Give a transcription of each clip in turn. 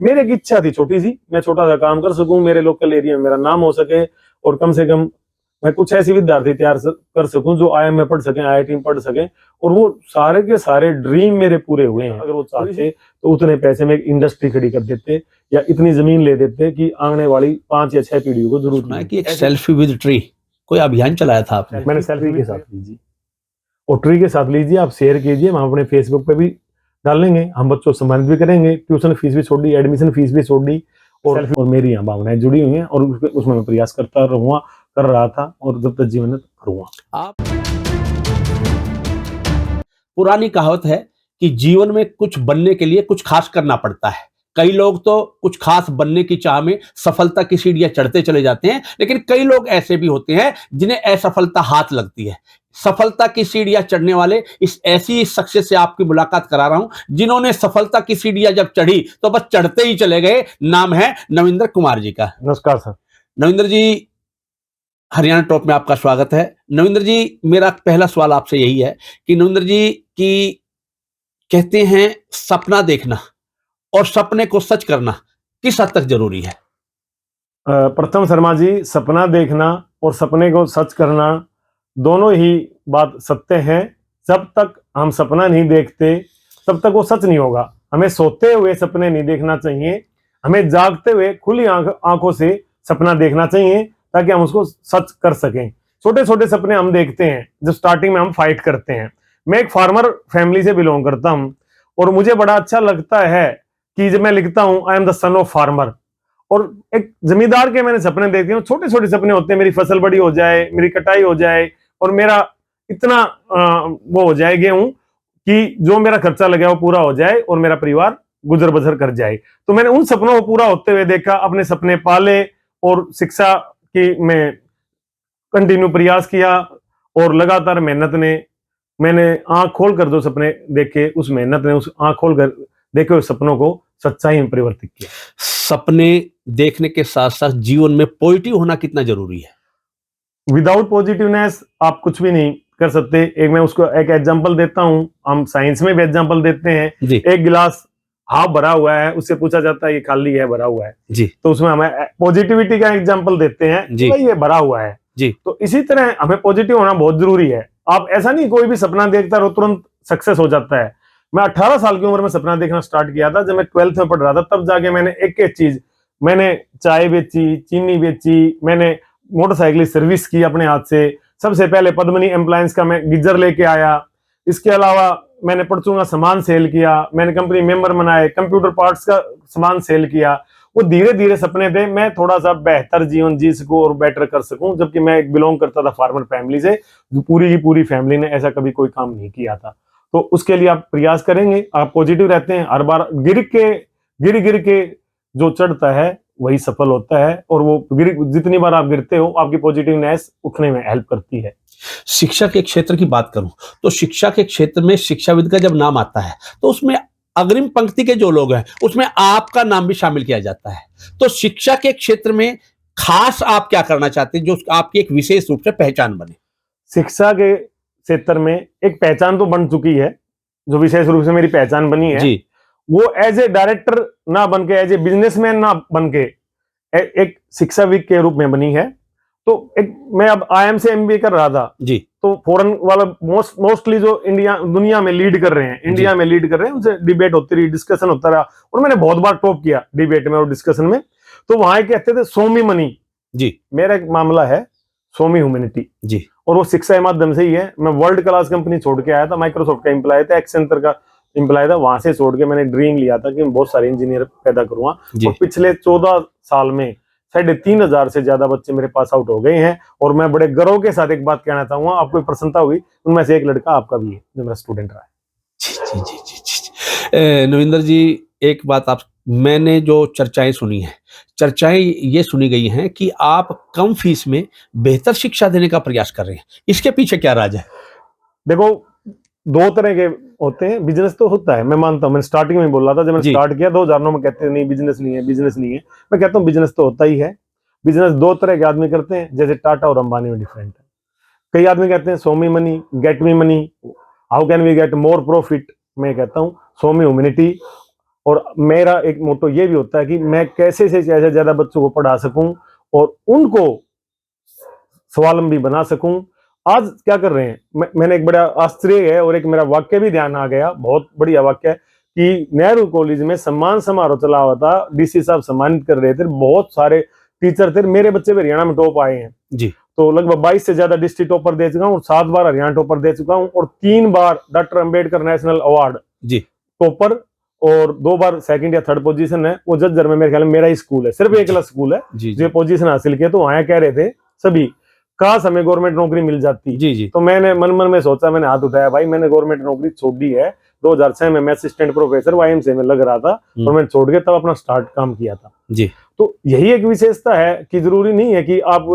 मेरी एक इच्छा थी छोटी सी, मैं छोटा सा काम कर सकूं, मेरे लोकल एरिया में मेरा नाम हो सके, और कम से कम मैं कुछ ऐसी विद्यार्थी तैयार कर सकूं जो आईआईएम में पढ़ सकें, आईआईटी में पढ़ सकें। और वो सारे के सारे ड्रीम मेरे पूरे हुए हैं। अगर वो चाहते तो उतने पैसे में एक इंडस्ट्री खड़ी कर देते, या इतनी जमीन ले देते कि आने वाली 5 या 6 पीढ़ियों को जरूरत है कि एक सेल्फी विद ट्री कोई अभियान चलाया था आपने? मैंने सेल्फी के साथ लीजिए, और ट्री के साथ लीजिए, आप शेयर कीजिए, हम अपने फेसबुक पे भी डालेंगे, हम बच्चों को सम्मानित भी करेंगे, ट्यूशन फीस भी छोड़ दी, एडमिशन फीस भी छोड़ दी, और मेरी यहाँ भावनाएं जुड़ी हुई हैं, और उसमें मैं प्रयास करता रहूंगा, कर रहा था, और जब तक जीवन में करूंगा। आप पुरानी कहावत है कि जीवन में कुछ बनने के लिए कुछ खास करना पड़ता है। कई लोग तो कुछ खास बनने की चाह में सफलता की सीढ़ियां चढ़ते चले जाते हैं, लेकिन कई लोग ऐसे भी होते हैं जिन्हें असफलता हाथ लगती है। सफलता की सीढ़ियां चढ़ने वाले इस ऐसी शख्सियत से आपकी मुलाकात करा रहा हूं जिन्होंने सफलता की सीढ़ियां जब चढ़ी तो बस चढ़ते ही चले गए। नाम है नविंद्र कुमार जी का। नमस्कार सर। नविंद्र जी, हरियाणा टॉप में आपका स्वागत है। नविंद्र जी, मेरा पहला सवाल आपसे यही है कि नविंद्र जी की कहते हैं सपना देखना और सपने को सच करना किस हद तक जरूरी है? प्रथम शर्मा जी, सपना देखना और सपने को सच करना दोनों ही बात सत्य है। जब तक हम सपना नहीं देखते तब तक वो सच नहीं होगा। हमें सोते हुए सपने नहीं देखना चाहिए, हमें जागते हुए खुली आंखों से सपना देखना चाहिए, ताकि हम उसको सच कर सकें। छोटे छोटे सपने हम देखते हैं जब स्टार्टिंग में हम फाइट करते हैं। मैं एक फार्मर फैमिली से बिलोंग करता हूं, और मुझे बड़ा अच्छा लगता है कि जब मैं लिखता हूं I am the son of farmer, और एक जमींदार के मैंने सपने देखे हैं। छोटे छोटे सपने होते हैं, मेरी फसल बड़ी हो जाए, मेरी कटाई हो जाए, और मेरा इतना वो हो जाए गेहूं कि जो मेरा खर्चा लगा वो पूरा हो जाए, और मेरा परिवार गुजर बसर कर जाए। तो मैंने उन सपनों को पूरा होते हुए देखा, अपने सपने पाले, और शिक्षा की मैं कंटिन्यू प्रयास किया, और लगातार मेहनत ने मैंने आंख खोल कर जो सपने देखे, उस मेहनत ने उस आंख खोल कर देखे हुए सपनों को सच्चाई में परिवर्तित किया। सपने देखने के साथ साथ जीवन में पॉजिटिव होना कितना जरूरी है? विदाउट पॉजिटिवनेस आप कुछ भी नहीं कर सकते। एक मैं उसको एक एग्जांपल देता हूं, हम साइंस में भी एग्जांपल देते हैं। एक गिलास हाफ भरा हुआ है, उससे पूछा जाता है ये खाली है भरा हुआ है जी, तो उसमें हमें पॉजिटिविटी का एग्जांपल देते हैं कि भाई ये भरा हुआ है जी। तो इसी तरह हमें पॉजिटिव होना बहुत जरूरी है। आप ऐसा नहीं कोई भी सपना देखता रहो तुरंत सक्सेस हो जाता है। मैं 18 साल की उम्र में सपना देखना स्टार्ट किया था, जब मैं 12th में पढ़ रहा था, तब जाके मैंने एक एक चीज, मैंने चाय बेची, चीनी बेची, मैंने मोटरसाइकिल सर्विस की अपने हाथ से। सबसे पहले पद्मनी एम्प्लायंस का मैं गीजर लेके आया। इसके अलावा मैंने परचून का सामान सेल किया, मैंने कंपनी मेंबर बनाए, कंप्यूटर पार्ट्स का सामान सेल किया। वो धीरे धीरे सपने थे मैं थोड़ा सा बेहतर जीवन जी सकूं और बेटर कर सकूं, जबकि मैं एक बिलोंग करता था फार्मर फैमिली से। पूरी की पूरी फैमिली ने ऐसा कभी कोई काम नहीं किया था। तो उसके लिए आप प्रयास करेंगे, आप पॉजिटिव रहते हैं, हर बार गिर के जो चढ़ता है वही सफल होता है, और वो जितनी बार आप गिरते हो आपकी पॉजिटिवनेस उठने में हेल्प करती है। शिक्षा के क्षेत्र की बात करूं तो शिक्षा के क्षेत्र में शिक्षाविद का जब नाम आता है तो उसमें अग्रिम पंक्ति के जो लोग हैं उसमें आपका नाम भी शामिल किया जाता है। तो शिक्षा के क्षेत्र में खास आप क्या करना चाहते हैं जो आपकी एक विशेष रूप से पहचान बने? शिक्षा के क्षेत्र में एक पहचान तो बन चुकी है, जो विशेष रूप से मेरी पहचान बनी है जी। वो एज ए डायरेक्टर ना बन के, एज ए बिजनेसमैन ना बन के, एक शिक्षाविद के रूप में बनी है। तो एक मैं अब आईआईएम से एमबीए कर रहा था जी, तो फॉरेन वाला मोस्टली जो इंडिया दुनिया में लीड कर रहे हैं, इंडिया में लीड कर रहे हैं, उनसे डिबेट होती रही, डिस्कशन होता रहा, और मैंने बहुत बार टॉप किया डिबेट में और डिस्कशन में। तो वहां कहते थे सो मी मनी जी, मेरा एक मामला है सो मी ह्यूमैनिटी जी, और वो शिक्षा के माध्यम से ही है। मैं वर्ल्ड क्लास कंपनी छोड़ के आया था, माइक्रोसॉफ्ट का एम्प्लॉय था, एक्सेंचर का एम्प्लॉय था, वहां से छोड़ के मैंने ड्रीम लिया था कि मैं बहुत सारे इंजीनियर पैदा करूंगा। और पिछले 14 साल में 3,500 से ज्यादा बच्चे मेरे पास आउट हो गए हैं। और मैं बड़े गर्व के साथ एक बात कहना चाहूंगा, आपको प्रसन्नता हुई, उनमें से एक लड़का आपका भी है जो मेरा स्टूडेंट रहा है। जी, जी, जी, जी। नविंदर जी, एक बात आप, मैंने जो चर्चाएं सुनी हैं, चर्चाएं ये सुनी गई हैं कि आप कम फीस में बेहतर शिक्षा देने का प्रयास कर रहे हैं, इसके पीछे क्या राज है? देखो, दो तरह के होते हैं। बिजनेस तो होता है, मैं मानता हूं, मैंने स्टार्टिंग में बोल रहा था, जब मैंने स्टार्ट किया 2009 में, कहते नहीं बिजनेस नहीं है, बिजनेस नहीं है। मैं कहता हूं बिजनेस तो होता ही है। बिजनेस दो तरह के आदमी करते हैं, जैसे टाटा और अंबानी में डिफरेंट है। कई आदमी कहते हैं show me money, get me money, how can we get more profit. मैं कहता हूं सो मी ह्यूमैनिटी, और मेरा एक मोटो ये भी होता है कि मैं कैसे से कैसे ज्यादा बच्चों को पढ़ा सकूं और उनको स्वावलंबी बना सकूं। आज क्या कर रहे हैं, मैंने एक बड़ा आश्चर्य है और एक मेरा वाक्य भी ध्यान आ गया, बहुत बढ़िया वाक्य है कि नेहरू कॉलेज में सम्मान समारोह चला हुआ था, डीसी साहब सम्मानित कर रहे थे, बहुत सारे टीचर थे, मेरे बच्चे भी हरियाणा में टॉप आए हैं जी। तो लगभग 22 से ज्यादा डिस्ट्रिक्ट टॉपर दे चुका हूँ, 7 बार हरियाणा टॉपर दे चुका हूँ और 3 बार डॉक्टर अंबेडकर नेशनल अवार्ड जी टॉपर और 2 बार सेकंड या थर्ड पोजीशन है। वो जज्जर में मेरे ख्याल में मेरा ही स्कूल है, सिर्फ एक स्कूल है जी जो पोजीशन हासिल किया। तो वहां कह रहे थे सभी, काश हमें गवर्नमेंट नौकरी मिल जाती। जी जी। तो मैंने मन मन में सोचा, मैंने हाथ उठाया, भाई मैंने गवर्नमेंट नौकरी छोड़ दी है। 2006 में मैं असिस्टेंट प्रोफेसर वाईएमसीए में लग रहा था और मैंने छोड़ के तब अपना स्टार्ट काम किया था जी। तो यही एक विशेषता है कि जरूरी नहीं है कि आप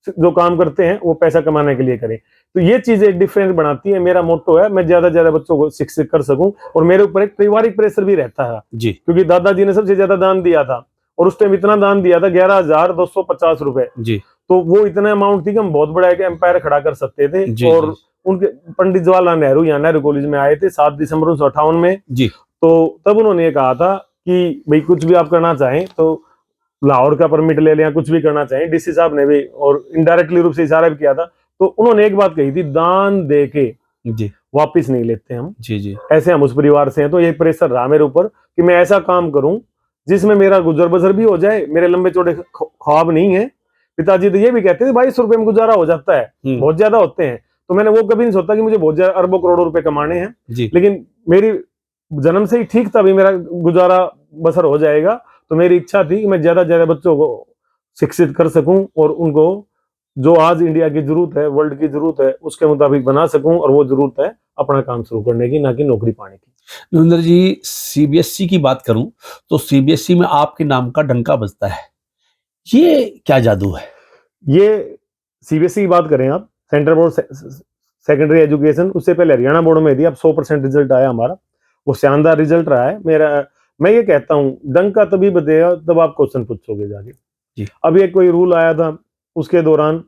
जो काम करते हैं वो पैसा कमाने के लिए करें। तो ये चीज एक डिफरेंस बनाती है। मेरा मोटो है मैं ज्यादा से ज्यादा बच्चों को शिक्षित कर सकूं और मेरे ऊपर एक पारिवारिक प्रेशर भी रहता है जी। क्योंकि दादाजी ने सबसे ज्यादा दान दिया था और उस टाइम इतना दान दिया था 11,250 रुपए। जी। तो वो इतना अमाउंट थी कि हम बहुत बड़ा एक एम्पायर खड़ा कर सकते थे। जी, और जी। उनके पंडित जवाहरलाल नेहरू यहाँ नेहरू कॉलेज में आए थे 7 दिसंबर 1958 में। जी। तो तब उन्होंने ये कहा था कि भाई कुछ भी आप करना चाहें तो लाहौर का परमिट ले लें, कुछ भी करना चाहें। डीसी साहब ने भी और इनडायरेक्टली रूप से इशारा भी किया था। तो उन्होंने एक बात कही थी, दान दे के जी। वापिस नहीं लेते हम। जी जी। ऐसे हम उस परिवार से हैं तो ये प्रेशर रहा मेरे ऊपर कि मैं ऐसा काम करूं जिसमें मेरा गुजर बसर भी हो जाए। मेरे लंबे चौड़े ख्वाब नहीं है। पिताजी तो ये भी कहते थे 22 रुपए में गुजारा हो जाता है, बहुत ज्यादा होते हैं। तो मैंने वो कभी नहीं सोचा कि मुझे बहुत ज्यादा अरबों करोड़ों रुपए कमाने हैं। लेकिन मेरी जन्म से ही ठीक था भी मेरा गुजारा बसर हो जाएगा। तो मेरी इच्छा थी कि मैं ज्यादा से ज्यादा बच्चों को शिक्षित कर सकूं और उनको जो आज इंडिया की जरूरत है, वर्ल्ड की जरूरत है, उसके मुताबिक बना सकूं। और वो जरूरत है अपना काम शुरू करने की, ना कि नौकरी पाने की। नरेंद्र जी, सीबीएसई की बात करूं तो सीबीएसई में आपके नाम का डंका बजता है, ये क्या जादू है? ये सीबीएसई की बात करें आप, सेंट्रल बोर्ड सेकेंडरी एजुकेशन, उससे पहले हरियाणा बोर्ड में थी। अब 100% रिजल्ट आया हमारा, वो शानदार रिजल्ट रहा है मेरा। मैं ये कहता हूँ डंका तभी बजेगा जब आप क्वेश्चन पूछोगे जाके। अब एक कोई रूल आया था, उसके दौरान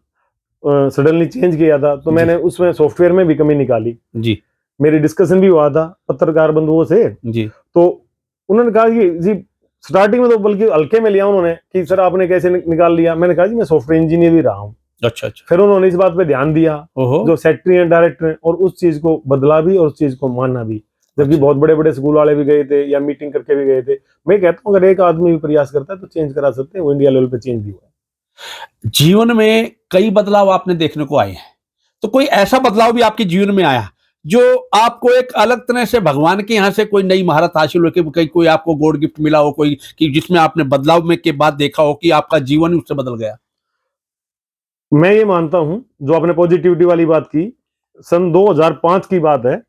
सडनली चेंज किया था, तो मैंने उसमें सॉफ्टवेयर में भी कमी निकाली जी। मेरी डिस्कशन भी हुआ था पत्रकार बंधुओं से जी। तो उन्होंने कहा कि जी स्टार्टिंग में तो बल्कि हल्के में लिया उन्होंने कि सर आपने कैसे निकाल लिया। मैंने कहा जी मैं सॉफ्टवेयर इंजीनियर भी रहा हूँ। अच्छा अच्छा। फिर उन्होंने इस बात पे ध्यान दिया, जो सेक्रेटरी एंड डायरेक्टर हैं, और उस चीज को बदला भी और उस चीज को मानना भी। जबकि बहुत बड़े बड़े स्कूल वाले भी गए थे या मीटिंग करके भी गए थे। मैं कहता हूँ अगर एक आदमी भी प्रयास करता है तो चेंज करा सकते हैं। वो इंडिया लेवल पे चेंज भी हुआ है। जीवन में कई बदलाव आपने देखने को आए हैं, तो कोई ऐसा बदलाव भी आपके जीवन में आया जो आपको एक अलग तरह से भगवान के यहाँ से कोई नई महारत हासिल हो के कोई आपको गॉड गिफ्ट मिला हो, कोई कि जिसमें आपने बदलाव में के बाद देखा हो कि आपका जीवन ही उससे बदल गया? मैं ये मानता हूं, जो आपने पॉजिटिविटी वाली बात की, सन 2005 की बात है,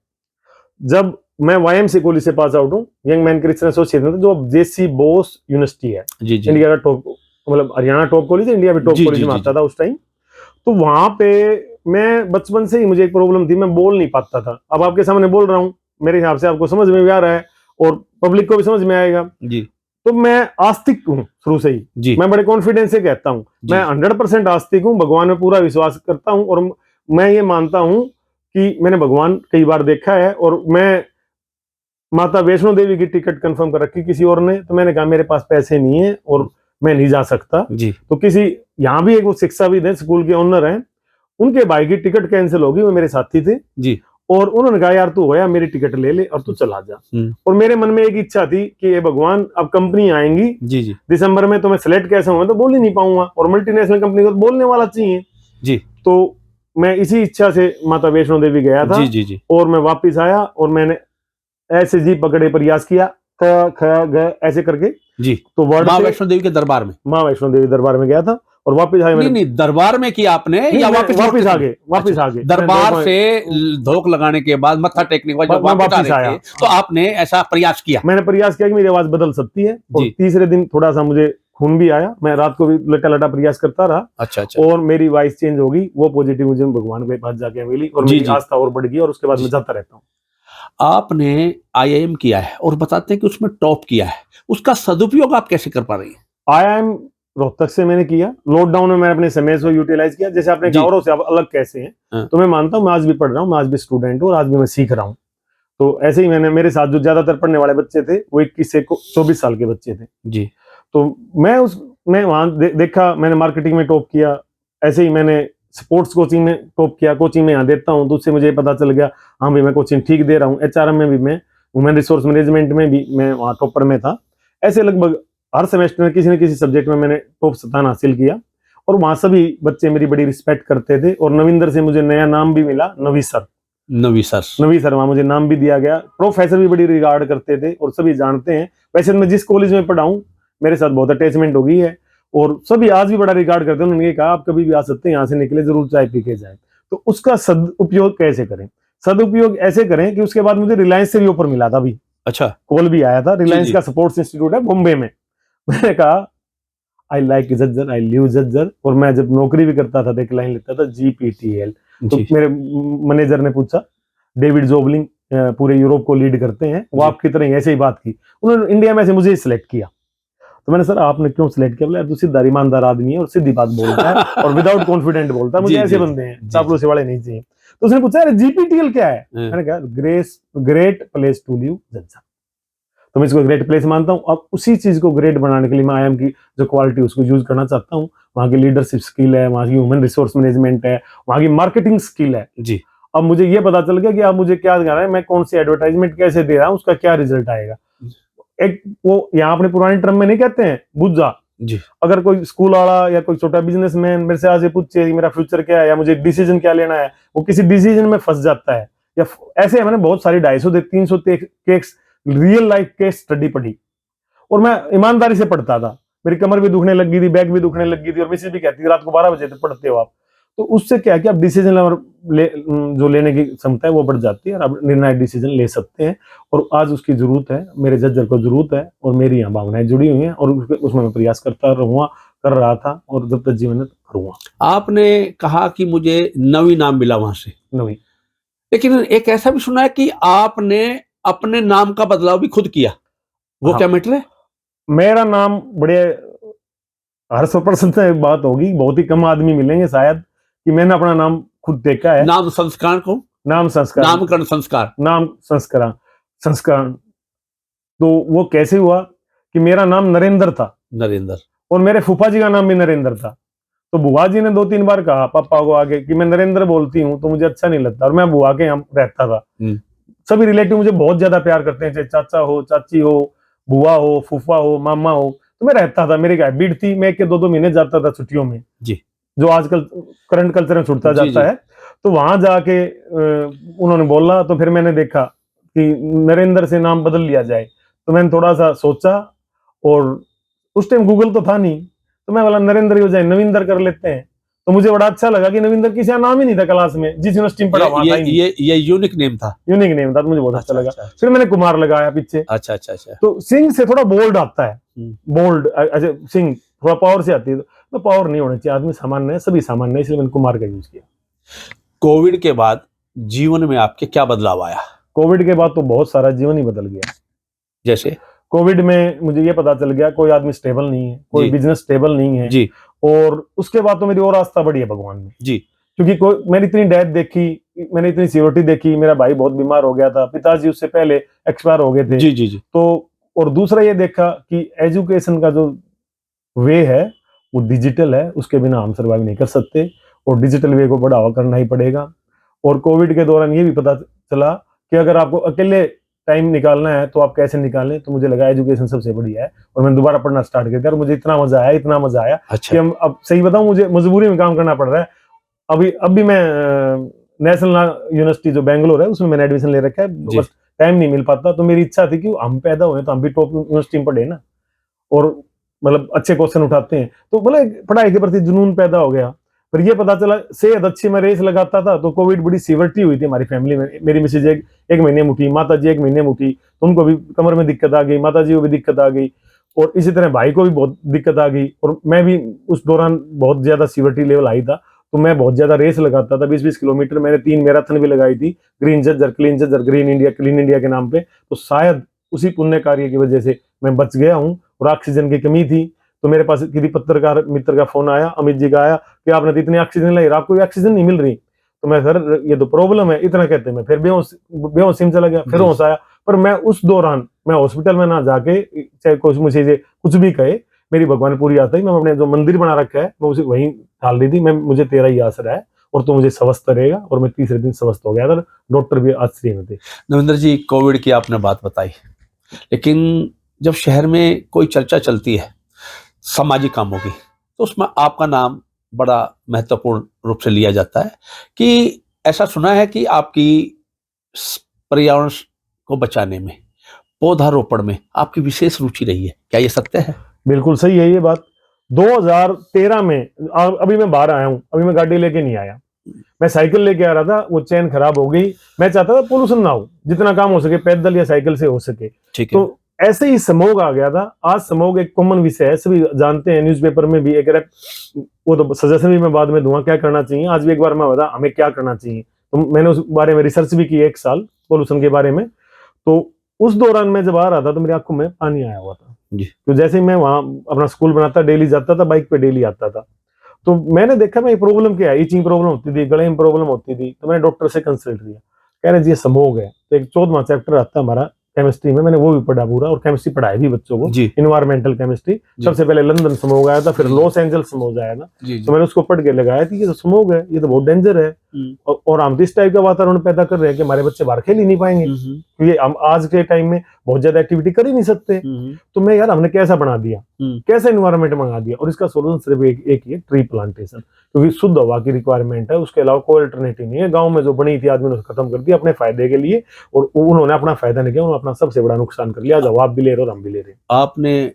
जब मैं वाईएमसीए कॉलेज से पास आउट हूँ, यंग मैन क्रिश्चियन एसोसिएशन, जो जेसी बोस यूनिवर्सिटी है जी जी। इंडिया का टॉप, मतलब हरियाणा टॉप कॉलेज है, इंडिया में टॉप कॉलेज में आता था उस टाइम। तो वहां पे मैं बचपन से ही, मुझे एक प्रॉब्लम थी, मैं बोल नहीं पाता था। अब आपके सामने बोल रहा हूँ, मेरे हिसाब से आपको समझ में भी आ रहा है और पब्लिक को भी समझ में आएगा जी। तो मैं आस्तिक हूँ शुरू से ही जी। मैं बड़े कॉन्फिडेंस से कहता हूँ मैं 100% आस्तिक हूँ, भगवान में पूरा विश्वास करता हूँ। और मैं ये मानता हूँ कि मैंने भगवान कई बार देखा है। और मैं माता वैष्णो देवी की टिकट कंफर्म कर रखी किसी और ने, तो मैंने कहा मेरे पास पैसे नहीं है और मैं नहीं जा सकता जी। तो किसी यहाँ भी एक वो शिक्षाविद है, स्कूल के ऑनर हैं, उनके भाई की टिकट कैंसिल होगी, वो मेरे साथी थे जी। और उन्होंने कहा यार तू होया, मेरी टिकट ले ले और तू चला जा। और मेरे मन में एक इच्छा थी कि ये भगवान, अब कंपनी आएंगी जी जी दिसंबर में, तो मैं सिलेक्ट कैसे हूँ, तो बोल ही नहीं पाऊंगा। और मल्टीनेशनल कंपनी को तो बोलने वाला चाहिए जी। तो मैं इसी इच्छा से माता वैष्णो देवी गया था जी जी जी। और मैं वापिस आया और मैंने ऐसे जी पकड़े प्रयास किया, ऐसे करके जी। तो माँ वैष्णो देवी के दरबार में, माँ वैष्णो देवी दरबार में गया था और वापस आए। नहीं दरबार में किया आपने या वापस आ गए? वापस आ गए दरबार से धोख लगाने के बाद, मत्था टेकने के बाद जब वापस आया तो आपने ऐसा प्रयास किया? मैंने प्रयास किया कि मेरी आवाज बदल सकती है। और तीसरे दिन थोड़ा सा मुझे खून भी आया, मैं रात को भी लटा लटा प्रयास करता रहा। अच्छा अच्छा। और मेरी वॉइस चेंज होगी, वो पॉजिटिव मुझे भगवान के पास जाके मिली और मेरी आस्था और बढ़ गई और उसके बाद मैं जाता रहता हूँ। आपने IIM किया है और बताते हैं कि उसमें टॉप किया है, उसका सदुपयोग आप कैसे कर पा रही हैं? IIM रोहतक से मैंने किया, लॉकडाउन में मैंने अपने समय से यूटिलाइज किया। जैसे आपने गौरव से आप अलग कैसे हैं, तो मैं मानता हूँ मैं आज भी पढ़ रहा हूँ, मैं आज भी स्टूडेंट हूँ और आज भी मैं सीख रहा हूँ। तो ऐसे ही मैंने, मेरे साथ जो ज्यादातर पढ़ने वाले बच्चे थे वो 21 से 24 साल के बच्चे थे। जी। तो मैं वहां देखा, मैंने मार्केटिंग में टॉप किया, ऐसे ही मैंने स्पोर्ट्स कोचिंग में टॉप किया, कोचिंग में यहाँ देता हूँ तो उससे मुझे पता चल गया हाँ भाई मैं कोचिंग ठीक दे रहा हूँ। एचआरएम में भी मैं, ह्यूमन रिसोर्स मैनेजमेंट में भी मैं वहाँ टॉपर में था। ऐसे लगभग हर सेमेस्टर में किसी न किसी सब्जेक्ट में मैंने टॉप स्थान हासिल किया और वहाँ सभी बच्चे मेरी बड़ी रिस्पेक्ट करते थे। और नविंदर से मुझे नया नाम भी मिला, नवी सर। नवी सर, नवी सर, वहाँ मुझे नाम भी दिया गया। प्रोफेसर भी बड़ी रिगार्ड करते थे और सभी जानते हैं। वैसे मैं जिस कॉलेज में पढ़ा हूँ मेरे साथ बहुत अटैचमेंट हो गई है और सभी आज भी बड़ा रिगार्ड करते हैं। उन्होंने कहा आप कभी भी आ सकते हैं, यहाँ से निकले जरूर चाय पी के जाए। तो उसका सदुपयोग कैसे करें? सदुपयोग ऐसे करें कि उसके बाद मुझे रिलायंस से भी ऑफर मिला था अभी, अच्छा, कॉल भी आया था, रिलायंस जी। का सपोर्ट्स इंस्टीट्यूट है बॉम्बे में। मैंने कहा I like Jhajjar, I live Jhajjar. और मैं जब नौकरी भी करता था तो एक लाइन लिखता था GPTL। तो जी, मेरे मैनेजर ने पूछा, डेविड जोबलिंग पूरे यूरोप को लीड करते हैं, वो जी। आपकी तरह ही ऐसे ही बात की। उन्होंने इंडिया में से मुझे सिलेक्ट किया। तो मैंने, सर आपने क्यों सिलेक्ट किया? बोला तू सीधा ईमानदार आदमी है और सीधी बात बोलता है और विदाउट कॉन्फिडेंट बोलता है, मुझे जी, ऐसे जी, बंदे हैं, जी, चापलूसी वाले नहीं चाहिए। तो उसने पूछा अरे GPTL क्या है? हाँ। मैंने कहा great place to live Jhajjar. तो मैं इसको ग्रेट प्लेस मानता हूँ। अब उसी चीज को ग्रेट बनाने के लिए मैं IIM की जो क्वालिटी उसको यूज करना चाहता हूँ। वहाँ की लीडरशिप स्किल है, वहाँ की ह्यूमन रिसोर्स मैनेजमेंट है, वहाँ की मार्केटिंग स्किल है। जी, अब मुझे ये पता चल गया कि अब मुझे क्या करना है, मैं कौन सी एडवर्टाइजमेंट कैसे दे रहा हूँ, उसका क्या रिजल्ट आएगा। एक वो यहाँ अपने पुराने टर्म में नहीं कहते हैं बुझा। जी, अगर कोई स्कूल वाला या कोई छोटा बिजनेसमैन मेरे से आज ये पूछे कि मेरा फ्यूचर क्या है या मुझे डिसीजन क्या लेना है, वो किसी डिसीजन में फंस जाता है। या ऐसे मैंने बहुत सारी 250 से 300 case real life case study पढ़ी और मैं ईमानदारी से पढ़ता था। मेरी कमर भी दुखने लगी थी, बैक भी दुखने लगी थी और मिसेज भी कहती थी रात को 12 बजे तक पढ़ते हो आप। तो उससे क्या है कि आप डिसीजन जो लेने की क्षमता है वो बढ़ जाती है और आप निर्णायक डिसीजन ले सकते हैं। और आज उसकी जरूरत है, मेरे झज्जर को जरूरत है और मेरी यहाँ भावनाएं जुड़ी हुई हैं और उसमें मैं प्रयास करता रहूंगा, कर रहा था और जब तक जीवन है करूंगा। आपने कहा कि मुझे नवी नाम मिला वहां से, नवी। लेकिन एक ऐसा भी सुना है कि आपने अपने नाम का बदलाव भी खुद किया, वो हाँ। क्या मैटर है? मेरा नाम बड़े हर्ष प्रसन्न बात होगी, बहुत ही कम आदमी मिलेंगे शायद कि मैंने अपना नाम खुद देखा है। नाम संस्करण को, नाम संस्कार, नामकरण संस्कार, नाम संस्करण संस्करण। तो वो कैसे हुआ कि मेरा नाम नरेंद्र था नरेंद्र, और मेरे फूफा जी का नाम भी नरेंद्र था। तो बुआ जी ने 2-3 बार कहा पापा को आगे कि मैं नरेंद्र बोलती हूँ तो मुझे अच्छा नहीं लगता और मैं बुआ के यहाँ रहता था। सभी रिलेटिव मुझे बहुत ज्यादा प्यार करते हैं, चाहे चाचा हो, चाची हो, बुआ हो, फूफा हो, मामा हो। तो मैं रहता था, मेरी हैबिट थी, मैं 1-2 महीने जाता था छुट्टियों में, जी, जो आजकल करंट कल्चर में छुटता जी, जाता जी। है। तो वहां जाके उन्होंने बोला तो फिर मैंने देखा कि नरेंद्र से नाम बदल लिया जाए। तो मैंने थोड़ा सा सोचा और उस टाइम गूगल तो था नहीं, तो मैं बोला नरेंद्र हो जाए, नविंदर कर लेते हैं। तो मुझे बड़ा अच्छा लगा कि नविंदर किसी का नाम ही नहीं था क्लास में, जिस यूनिवर्सिटी में पढ़ा वहां था ही नहीं। ये यूनिक नेम था। यूनिक नेम था, तो मुझे बहुत अच्छा लगा। फिर मैंने कुमार लगाया पीछे। अच्छा, अच्छा, अच्छा। तो सिंह से थोड़ा बोल्ड आता है, बोल्ड। अच्छा, सिंह थोड़ा पावर से आती है, तो पावर नहीं होना चाहिए, आदमी सामान्य है, सभी सामान्य है, इसलिए मैंने कुमार का यूज किया। कोविड के बाद जीवन में आपके क्या बदलाव आया? कोविड के बाद तो बहुत सारा जीवन ही बदल गया। जैसे कोविड में मुझे ये पता चल गया कोई आदमी स्टेबल नहीं है, कोई जी। बिजनेस स्टेबल नहीं है। जी, और उसके बाद तो मेरी और आस्था बढ़ी है भगवान में, जी, क्योंकि मैंने इतनी डेथ देखी, मैंने इतनी सीओटी देखी। मेरा भाई बहुत बीमार हो गया था, पिताजी उससे पहले एक्सपायर हो गए थे। जी, जी, जी। तो और दूसरा ये देखा कि एजुकेशन का जो वे है वो डिजिटल है, उसके बिना हम सर्वाइव नहीं कर सकते और डिजिटल वे को बढ़ावा करना ही पड़ेगा। और कोविड के दौरान ये भी पता चला कि अगर आपको अकेले टाइम निकालना है तो आप कैसे निकालें। तो मुझे लगा एजुकेशन सबसे बढ़िया है और मैंने दोबारा पढ़ना स्टार्ट किया और मुझे इतना मजा आया, इतना मजा आया कि अच्छा, हम, अब सही बताऊं, मुझे मजबूरी में काम करना पड़ रहा है। अभी मैं नेशनल यूनिवर्सिटी जो बेंगलोर है उसमें मैंने एडमिशन ले रखा है, जी। बस टाइम नहीं मिल पाता। तो मेरी इच्छा थी कि हम पैदा हुए तो हम भी टॉप यूनिवर्सिटी में पढ़े ना, और मतलब अच्छे क्वेश्चन उठाते हैं। तो मतलब पढ़ाई के प्रति जुनून पैदा हो गया। फिर ये पता चला सेहत अच्छी, मैं रेस लगाता था तो कोविड बड़ी सीवियरिटी हुई थी हमारी फैमिली में। मेरी मिसेज एक महीने में उठी, माता जी 1 महीने में उठी, तो उनको भी कमर में दिक्कत आ गई, माता जी को भी दिक्कत आ गई और इसी तरह भाई को भी बहुत दिक्कत आ गई। और मैं भी उस दौरान बहुत ज्यादा सीवियरिटी लेवल आई था, तो मैं बहुत ज्यादा रेस लगाता था, 20-20 किलोमीटर। मैंने 3 मैराथन भी लगाई थी, green Jhajjar, clean Jhajjar, green India, clean India के नाम पे। तो शायद उसी पुण्य कार्य की वजह से मैं बच गया हूँ। और ऑक्सीजन की कमी थी तो मेरे पास किसी पत्रकार मित्र का फोन आया, अमित जी का आया कि आपने तो इतनी ऑक्सीजन लाई, आपको ऑक्सीजन नहीं मिल रही। तो मैं सर ये तो प्रॉब्लम है इतना कहते मैं फिर बेहोशी में चला गया, फिर होश आया। पर मैं उस दौरान मैं हॉस्पिटल में ना जाके, चाहे कुछ मुझे कुछ भी कहे, मेरी भगवान पूरी आता ही, मैं अपने जो मंदिर बना रखा है मैं उसे वहीं डाल दी थी। मैं मुझे तेरा ही आसरा है और तो मुझे स्वस्थ रहेगा, और मैं तीसरे दिन स्वस्थ हो गया था। डॉक्टर भी आश्चर्य में थे। नविंदर जी, कोविड की आपने बात बताई, लेकिन जब शहर में कोई चर्चा चलती है सामाजिक कामों की, तो उसमें आपका नाम बड़ा महत्वपूर्ण रूप से लिया जाता है कि ऐसा सुना है कि आपकी पर्यावरण को बचाने में, पौधारोपण में आपकी विशेष रुचि रही है, क्या ये सत्य है? बिल्कुल सही है ये बात। 2013 में अभी मैं बाहर आया हूँ, अभी मैं गाड़ी लेके नहीं आया, मैं साइकिल लेके आ रहा था, वो चेन खराब हो गई। मैं चाहता था पोल्यूशन ना हो, जितना काम हो सके पैदल या साइकिल से हो सके। ठीक है। तो ऐसे ही स्मोग आ गया था। आज स्मोग एक कॉमन विषय है, सभी जानते हैं, न्यूज़पेपर में भी एक वो तो सजेशन भी मैं बाद में दूंगा क्या करना चाहिए। आज भी एक बार मैं बता हमें क्या करना चाहिए। तो मैंने उस बारे में रिसर्च भी की 1 साल पोल्यूशन के बारे में। तो उस दौरान मैं जब आ रहा था तो मेरी आंखों में पानी आया हुआ था जी। तो जैसे ही मैं वहां अपना स्कूल बनाता, डेली जाता था, बाइक पे डेली आता था, तो मैंने देखा मैं प्रॉब्लम क्या है, ईचिंग प्रॉब्लम होती थी, गले में प्रॉब्लम होती थी। तो मैंने डॉक्टर से कंसल्ट किया, कह रहे जी ये स्मोग है। तो एक 14वां चैप्टर आता है हमारा केमिस्ट्री में, मैंने वो भी पढ़ा पूरा, और केमिस्ट्री पढ़ाई भी बच्चों को, इन्वायरमेंटल केमिस्ट्री। सबसे पहले लंदन स्मोग आया था, फिर लॉस एंजल्स स्मोग आया था। तो मैंने उसको पढ़ के लगाया कि ये तो स्मोग है, ये तो बहुत डेंजर है, और हम इस टाइप का वातावरण पैदा कर रहे हैं कि हमारे बच्चे बाहर खेल ही नहीं पाएंगे, क्योंकि हम आज के टाइम में बहुत ज्यादा एक्टिविटी कर ही नहीं सकते। तो मैं यार हमने कैसा बना दिया, कैसा इन्वायरमेंट मंगा दिया, और इसका सोल्यूशन सिर्फ एक ही है, ट्री प्लांटेशन, क्योंकि शुद्ध हवा की रिक्वायरमेंट है, उसके अलावा कोई अल्टरनेटिव नहीं है। गांव में जो बनी थी आदमी ने खत्म कर दिया अपने फायदे के लिए, और उन्होंने अपना फायदा नहीं किया, उन्होंने अपना सबसे बड़ा नुकसान कर लिया। जब आप भी ले रहे हो और हम भी ले रहे हैं। आपने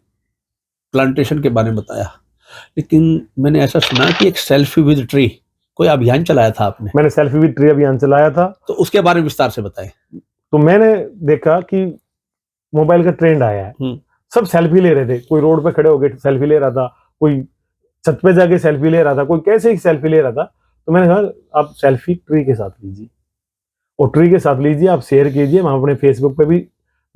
प्लांटेशन के बारे में बताया, लेकिन मैंने ऐसा सुना कि एक सेल्फी विद ट्री कोई अभियान चलाया था आपने? मैंने सेल्फी विद ट्री अभियान चलाया था। तो उसके बारे में विस्तार से बताएं। तो मैंने देखा कि मोबाइल का ट्रेंड आया है, सब सेल्फी ले रहे थे, कोई रोड पे खड़े होकर सेल्फी ले रहा था, कोई छत पे जाके सेल्फी ले रहा था, कोई कैसे ही सेल्फी ले रहा था। तो मैंने कहा आप सेल्फी ट्री के साथ लीजिए, और ट्री के साथ लीजिए, आप शेयर कीजिए, हम अपने फेसबुक पे भी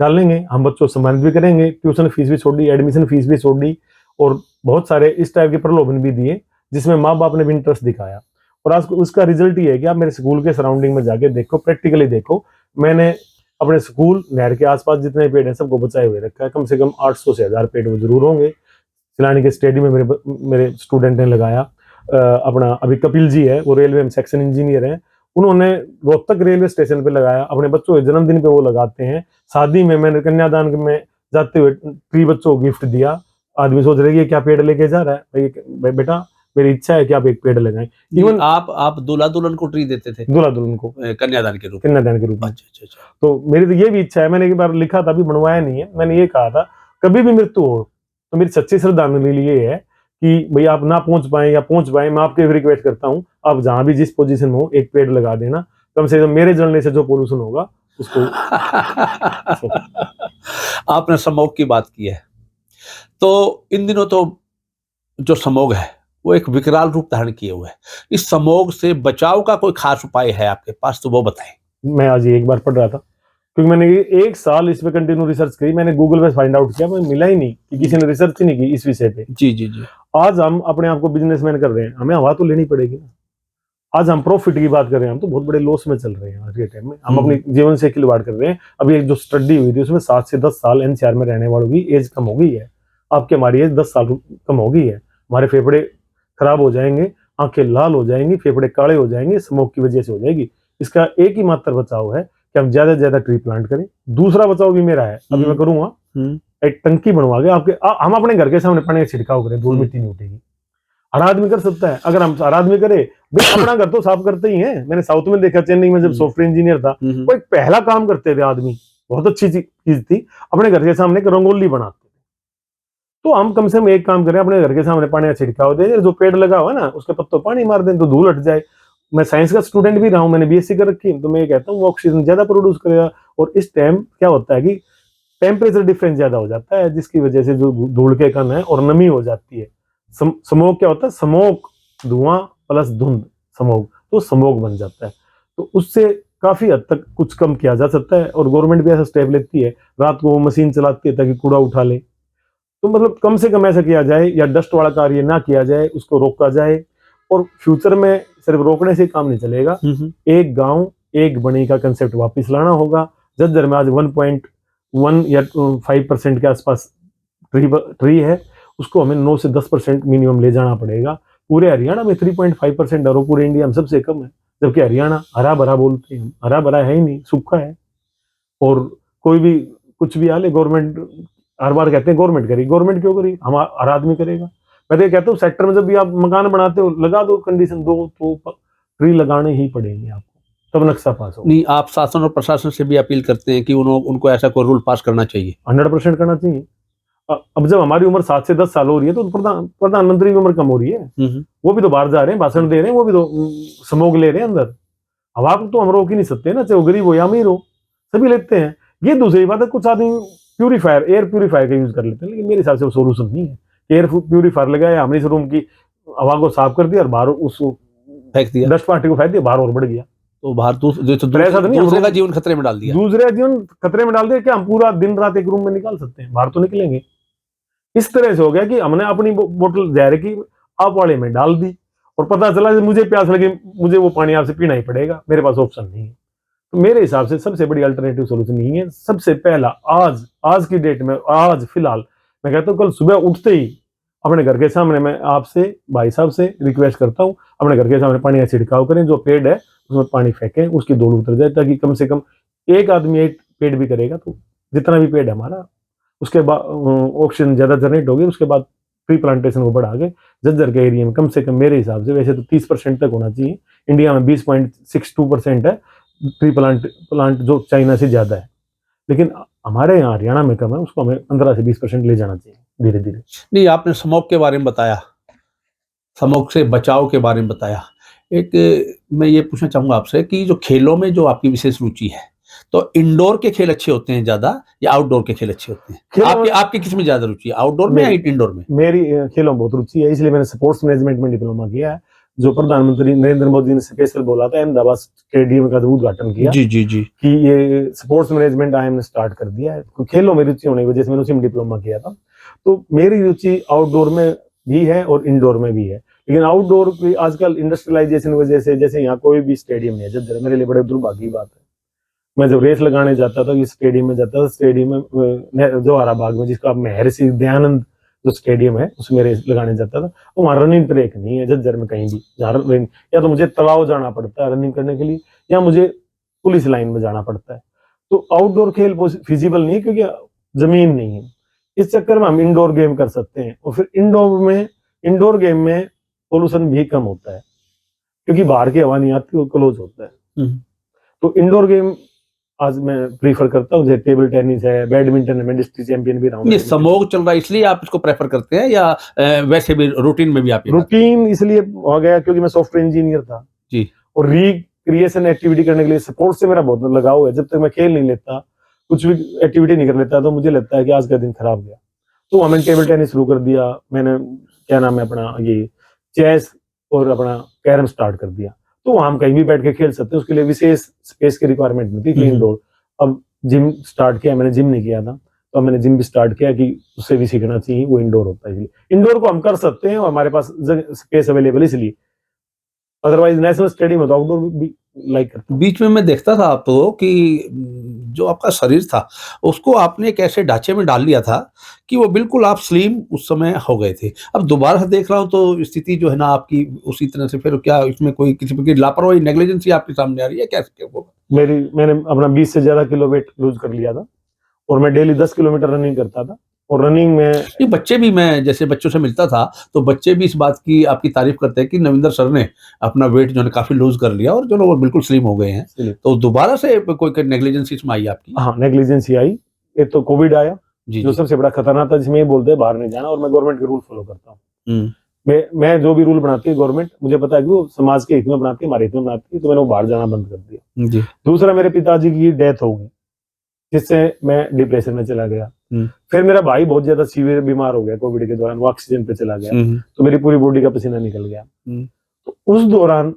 डालेंगे, हम बच्चों को सम्मानित भी करेंगे, ट्यूशन फीस भी छोड़ दी, एडमिशन फीस भी छोड़ दी, और बहुत सारे इस टाइप के प्रलोभन भी दिए, जिसमें माँ बाप ने भी इंटरेस्ट दिखाया। और आज उसका रिजल्ट ये है कि आप मेरे स्कूल के सराउंडिंग में जाके देखो, प्रैक्टिकली देखो, मैंने अपने स्कूल नहर के आसपास जितने पेड़ हैं सबको बचाए हुए रखा है। कम से कम 800 से 1000 पेड़ वो जरूर होंगे। सिलानी के स्टेडियम में मेरे स्टूडेंट ने लगाया। अपना अभी कपिल जी है, वो रेलवे में सेक्शन इंजीनियर हैं, उन्होंने रोहतक रेलवे स्टेशन पे लगाया, अपने बच्चों के जन्मदिन पे वो लगाते हैं। शादी में मैंने कन्यादान में जाते हुए ट्री बच्चों को गिफ्ट दिया। आदमी सोच रहे हैं क्या पेड़ लेके जा रहा है, बेटा मेरी इच्छा है कि आप एक पेड़ लगाएं। इवन आप दूल्हा दुल्हन को ट्री देते थे? दूल्हा दुल्हन को कन्यादान के रूप में। अच्छा। तो मेरी तो ये भी इच्छा है, मैंने एक बार लिखा था, अभी बनवाया नहीं है। मैंने ये कहा था कभी भी मृत्यु हो तो मेरी सच्ची श्रद्धांजलि ये है कि भैया आप ना पहुंच पाए या पहुंच पाए, मैं आपके रिक्वेस्ट करता हूं आप जहां भी जिस पोजीशन में हो एक पेड़ लगा देना, कम से कम मेरे जलने से जो पोल्यूशन होगा उसको। आपने स्मोग की बात की है, तो इन दिनों तो जो स्मोग है वो एक विकराल रूप धारण किए हुए है। इस स्मोग से बचाव का कोई खास उपाय है आपके पास, तो वो बताएं। मैं आज एक बार पढ़ रहा था, क्योंकि मैंने 1 साल इस पे कंटिन्यू रिसर्च करी, मैंने गूगल पे फाइंड आउट किया, मैं मिला ही नहीं कि किसी ने रिसर्च ही नहीं की इस विषय पे। जी। आज हम अपने आप को बिजनेसमैन कर रहे हैं, हमें हवा तो लेनी पड़ेगी ना। आज हम प्रॉफिट की बात कर रहे हैं, हम तो बहुत बड़े लॉस में चल रहे हैं आज के टाइम में। हम अपनी जीवन से खिलवाड़ कर रहे हैं। अभी एक जो स्टडी हुई थी उसमें 7 से 10 साल एनसीआर में रहने वालों की एज कम हो गई है। आपकी हमारी एज 10 साल कम हो गई है। हमारे फेफड़े खराब हो जाएंगे, आंखें लाल हो जाएंगी, फेफड़े काले हो जाएंगे, स्मोक की वजह से हो जाएगी। इसका एक ही मात्र बचाव है कि हम ज्यादा से ज्यादा ट्री प्लांट करें। दूसरा बचाव भी मेरा है, अभी मैं करूंगा, एक टंकी बनवा के हम अपने घर के सामने पानी का छिड़काव करें, धूल मिट्टी नहीं उठेगी। हर आदमी कर सकता है, अगर हम हर आदमी करे, अपना घर तो साफ करते ही हैं। मैंने साउथ में देखा, चेन्नई में जब सॉफ्टवेयर इंजीनियर था, वो एक पहला काम करते थे आदमी, बहुत अच्छी चीज थी, अपने घर के सामने एक रंगोली बनाते थे। तो हम कम से कम एक काम करें, अपने घर के सामने पानी का छिड़काव दें, जो पेड़ लगा हुआ है ना उसके पत्तों पानी मार दें तो धूल हट जाए। मैं साइंस का स्टूडेंट भी रहा हूँ, मैंने बीएससी कर रखी है, तो मैं ये कहता हूँ वो ऑक्सीजन ज्यादा प्रोड्यूस करेगा। और इस टाइम क्या होता है कि टेम्परेचर डिफरेंस ज्यादा हो जाता है, जिसकी वजह से जो धूल के कण है और नमी हो जाती है। स्मोक क्या होता है, स्मोक धुआं प्लस धुंध स्मोक, तो स्मोक बन जाता है। तो उससे काफी हद तक कुछ कम किया जा सकता है, और गवर्नमेंट भी ऐसा स्टेप लेती है, रात को वो मशीन चलाती है ताकि कूड़ा उठा ले। तो मतलब कम से कम ऐसा किया जाए, या डस्ट वाला कार्य ना किया जाए, उसको रोका जाए। और फ्यूचर में सिर्फ रोकने से काम नहीं चलेगा। एक गांव एक बनी का कंसेप्ट वापस लाना होगा। झज्जर में आज 1.1 या 5% के आसपास ट्री है, उसको हमें 9 से 10% मिनिमम ले जाना पड़ेगा। पूरे हरियाणा में 3.5% और पूरे इंडिया में सबसे कम है, जबकि हरियाणा हरा भरा बोलते हैं, हरा भरा है ही नहीं, सूखा है। और कोई भी कुछ भी आले गवर्नमेंट हर बार कहते हैं गवर्नमेंट करेगी, गवर्नमेंट क्यों करेगी, हम हर आदमी करेगा। मैं तो ये कहता हूँ सेक्टर में जब भी आप मकान बनाते हो लगा दो कंडीशन, दो तो ट्री लगाने ही पड़ेंगे आपको, तब नक्शा पास होगा। नहीं, आप शासन और प्रशासन से भी अपील करते हैं कि उनको ऐसा कोई रूल पास करना चाहिए? 100% करना चाहिए। अब जब हमारी उम्र 7 से 10 साल हो रही है तो प्रधानमंत्री की उम्र कम हो रही है, वो भी तो बाहर जा रहे हैं, भाषण दे रहे हैं, वो भी तो स्मोक ले रहे हैं अंदर। हवा को तो हम रोक ही नहीं सकते ना, चाहे वो गरीब हो या अमीर हो, सभी लेते हैं। ये दूसरी बात है, कुछ आदमी प्यूरीफायर, एयर प्यूरीफायर का यूज कर लेते हैं, लेकिन मेरे हिसाब से वो सोल्यूशन नहीं है। एयर प्यूरीफायर लगाया, हमने इस रूम की हवा को साफ कर दिया और बाहर उस फेंक दिया, डस्ट पार्टी को फेंक दिया, बाहर और बढ़ गया, तो बाहर दूसरे का जीवन खतरे में डाल दिया, दूसरे जीवन खतरे में डाल दिया। क्या हम पूरा दिन रात एक रूम में निकाल सकते हैं? बाहर तो निकलेंगे। इस तरह से हो गया कि हमने अपनी बोतल जहर की आप वाले में डाल दी और पता चला कि मुझे प्यास लगी, मुझे वो पानी आपसे पीना ही पड़ेगा, मेरे पास ऑप्शन नहीं है। तो मेरे हिसाब से सबसे बड़ी अल्टरनेटिव सोल्यूशन नहीं है। सबसे पहला आज की डेट में, आज फिलहाल मैं कहता हूँ, कल सुबह उठते ही अपने घर के सामने मैं आपसे भाई साहब से रिक्वेस्ट करता हूँ, अपने घर के सामने पानी का छिड़काव करें, जो पेड़ है उसमें पानी फेंकें, उसकी धूल उतर जाए, ताकि कम से कम एक आदमी एक पेड़ भी करेगा तो जितना भी पेड़ है हमारा, उसके बाद ऑक्सीजन ज्यादा जनरेट होगी। उसके बाद ट्री प्लांटेशन को बढ़ा के झज्जर के एरिया में कम से कम मेरे हिसाब से वैसे तो 30% तक होना चाहिए। इंडिया में 20.62% है ट्री प्लांट जो चाइना से ज्यादा है, लेकिन हमारे यहाँ हरियाणा में कम है, उसको हमें 15 से 20% ले जाना चाहिए धीरे धीरे। नहीं, आपने स्मोक के बारे में बताया, स्मोक से बचाव के बारे में बताया। एक मैं ये पूछना चाहूंगा आपसे कि जो खेलों में जो आपकी विशेष रुचि है, तो इंडोर के खेल अच्छे होते हैं ज्यादा या आउटडोर के खेल अच्छे होते हैं? आपकी किस में ज्यादा रुचि है, आउटडोर में या इंडोर में? मेरी खेलों में बहुत रुचि है, इसलिए मैंने स्पोर्ट्स मैनेजमेंट में डिप्लोमा किया है, जो प्रधानमंत्री नरेंद्र मोदी ने स्पेशल बोला था, अहमदाबाद स्टेडियम का उद्घाटन किया जी जी जी कि ये स्पोर्ट्स मैनेजमेंट IIM ने स्टार्ट कर दिया है। तो खेलों में रुचि होने की वजह से मैंने उसी में डिप्लोमा किया था। तो मेरी रुचि आउटडोर में भी है और इंडोर में भी है, लेकिन आउटडोर की आजकल इंडस्ट्रियलाइजेशन की वजह से, जैसे यहाँ कोई भी स्टेडियम नहीं है जब, मेरे लिए बड़े दुर्भाग्य की बात है। मैं जब रेस लगाने जाता था, इस स्टेडियम में जाता था, स्टेडियम में जवाहरा बाग में, जिसका महर्षि दयानंद जो स्टेडियम है उसमें रेस लगाने जाता था, वहाँ रनिंग ट्रैक नहीं है झज्जर में कहीं भी, जहाँ रनिंग या तो मुझे तालाब जाना पड़ता है रनिंग करने के लिए, या मुझे पुलिस लाइन में जाना पड़ता है। तो आउटडोर खेल फिजिबल नहीं है क्योंकि जमीन नहीं है। इस चक्कर में हम इंडोर गेम कर सकते हैं, और फिर इंडोर गेम में पोल्यूशन भी कम होता है क्योंकि बाहर की हवा नहीं आती, वो क्लोज होता है। तो इंडोर गेम आज मैं प्रीफर करता हूँ, जैसे टेबल टेनिस है, बैडमिंटन है, मैं डिस्ट्रिक्ट चैंपियन भी रहा हूँ। ये स्मोक चल रहा है इसलिए आप इसको प्रेफर करते हैं या वैसे भी रूटीन में भी आप? रूटीन इसलिए हो गया क्योंकि मैं सॉफ्टवेयर इंजीनियर था जी, और रिक्रिएशन एक्टिविटी करने के लिए स्पोर्ट्स से मेरा बहुत लगाव है। जब तक मैं खेल नहीं लेता, कुछ भी एक्टिविटी नहीं कर लेता, तो मुझे लगता है कि आज का दिन खराब गया। तो मैंने टेबल टेनिस शुरू कर दिया, मैंने क्या नाम है अपना ये चेस और अपना कैरम स्टार्ट कर दिया। तो वहां हम कहीं भी बैठ के खेल सकते हैं, उसके लिए विशेष स्पेस की रिक्वायरमेंट नहीं थी। इंडोर अब जिम स्टार्ट किया, मैंने जिम नहीं किया था, तो मैंने जिम भी स्टार्ट किया कि उससे भी सीखना चाहिए, वो इंडोर होता है। इसलिए इंडोर को हम कर सकते हैं और हमारे पास स्पेस अवेलेबल, इसलिए अदरवाइज नेशनल स्टेडियम में तो आउटडोर भी लाइक करता हूं। बीच में मैं देखता था आपको कि जो आपका शरीर था उसको आपने एक ऐसे ढांचे में डाल लिया था कि वो बिल्कुल आप स्लिम उस समय हो गए थे। अब दोबारा से देख रहा हूं तो स्थिति जो है ना आपकी उसी तरह से, फिर क्या इसमें कोई किसी प्रकार की लापरवाही, नेग्लिजेंसी आपके सामने आ रही है? क्या होगा? मैंने अपना 20 से ज्यादा किलो वेट लूज कर लिया था और मैं डेली 10 किलोमीटर रनिंग करता था। और रनिंग में ये बच्चे भी, मैं जैसे बच्चों से मिलता था तो बच्चे भी इस बात की आपकी तारीफ करते हैं कि नविंदर सर ने अपना वेट जो है काफी लूज कर लिया और जो वो बिल्कुल स्लिम हो गए हैं। तो दोबारा से कोई नेग्लिजेंसी इसमें आई आपकी? हाँ, नेग्लिजेंसी आई। एक तो कोविड आया जो सबसे बड़ा खतरनाक था, जिसमें ये बोलते हैं बाहर नहीं जाना, और मैं गवर्नमेंट के रूल फॉलो करता हूँ। मैं जो भी रूल बनाती है गवर्नमेंट, मुझे पता है कि वो समाज के हित में बनाती है, हमारे हित में बनाती है, तो मैंने वो बाहर जाना बंद कर दिया। दूसरा, मेरे पिताजी की डेथ हो गई जिससे मैं डिप्रेशन में चला गया। फिर मेरा भाई बहुत ज्यादा सीवियर बीमार हो गया कोविड के दौरान, वो ऑक्सीजन पे चला गया, तो मेरी पूरी बॉडी का पसीना निकल गया। तो उस दौरान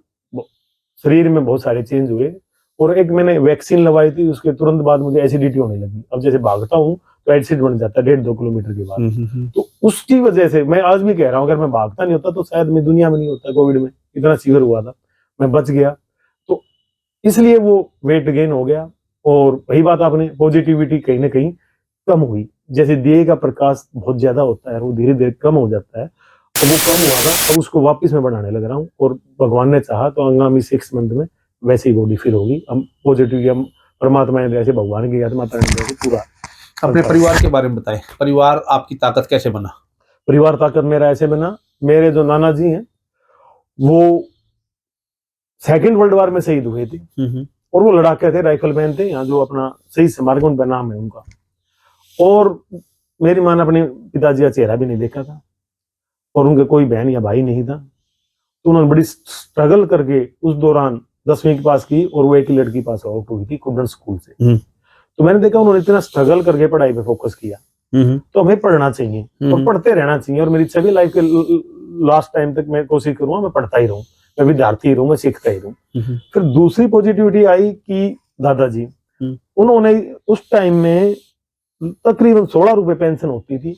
शरीर में बहुत सारे चेंज हुए, और एक मैंने वैक्सीन लगवाई थी, उसके तुरंत बाद मुझे एसिडिटी होने लगी। अब जैसे भागता हूँ तो एसिड बन जाता है 1.5-2 किलोमीटर के बाद। तो उसकी वजह से मैं आज भी कह रहा हूँ, अगर मैं भागता नहीं होता तो शायद मैं दुनिया में नहीं होता। कोविड में इतना सीवियर हुआ था, मैं बच गया। तो इसलिए वो वेट गेन हो गया। और वही बात आपने, पॉजिटिविटी कहीं ना कहीं कम हुई। जैसे दिए का प्रकाश बहुत ज्यादा होता है, वो धीरे धीरे कम हो जाता है, और वो कम हुआ था, अब उसको वापस मैं बढ़ाने लग रहा हूँ। और भगवान ने चाहा तो आगामी 6 मंथ में वैसी बॉडी फिर होगी। हम पॉजिटिव, हम परमात्मा ने जैसे, भगवान की याद, माता ने जैसे पूरा। अपने परिवार के बारे में बताएं, परिवार आपकी ताकत कैसे बना? परिवार ताकत मेरा ऐसे बना, मेरे जो नाना जी हैं वो 2nd वर्ल्ड वॉर में शहीद हुए थे, और वो लड़ाके थे, राइफलमैन थे, यहाँ जो अपना शहीद स्मारक उनका नाम है उनका। और मेरी मां ने अपने पिताजी का चेहरा भी नहीं देखा था, और उनके कोई बहन या भाई नहीं था। तो उन्होंने बड़ी स्ट्रगल करके उस दौरान 10वीं की पास की, और वो एक ही लड़की पास आउट हुई थी कुबरन स्कूल से। तो मैंने देखा उन्होंने इतना स्ट्रगल करके पढ़ाई पे फोकस किया, तो हमें पढ़ना चाहिए और पढ़ते रहना चाहिए। और मेरी सभी लाइफ के लास्ट टाइम तक मैं कोशिश करूंगा, मैं पढ़ता ही रहूं, मैं विद्यार्थी रहूं, मैं सीखता ही रहूं। फिर दूसरी पॉजिटिविटी आई कि दादाजी, उन्होंने उस टाइम में तकरीबन 16 रुपए पेंशन होती थी,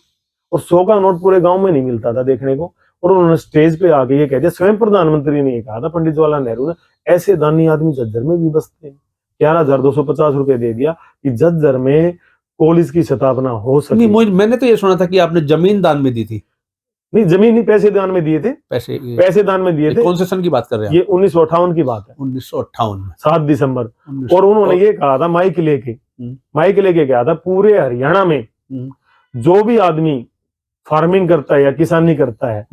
और 100 का नोट पूरे गांव में नहीं मिलता था देखने को। और उन्होंने स्टेज पे आके ये कह दिया, स्वयं प्रधानमंत्री ने ये कहा था, पंडित जवाहरलाल नेहरू ने, ऐसे दानी आदमी झज्जर में भी बसते हैं। 11,250 रुपए दे दिया कि झज्जर में कॉलेज की स्थापना हो सके। नहीं, मैंने तो ये सुना था कि आपने जमीन दान में दी थी। नहीं, जमीन नहीं, पैसे दान में दिए थे। पैसे दान में दिए थे। कौन से सन की बात कर रहे हैं? ये 1958 की बात है, 1958 में 7 दिसंबर। और उन्होंने ये कहा था, माइक लेके गया था, पूरे हरियाणा में जो भी आदमी फार्मिंग करता है या किसानी करता है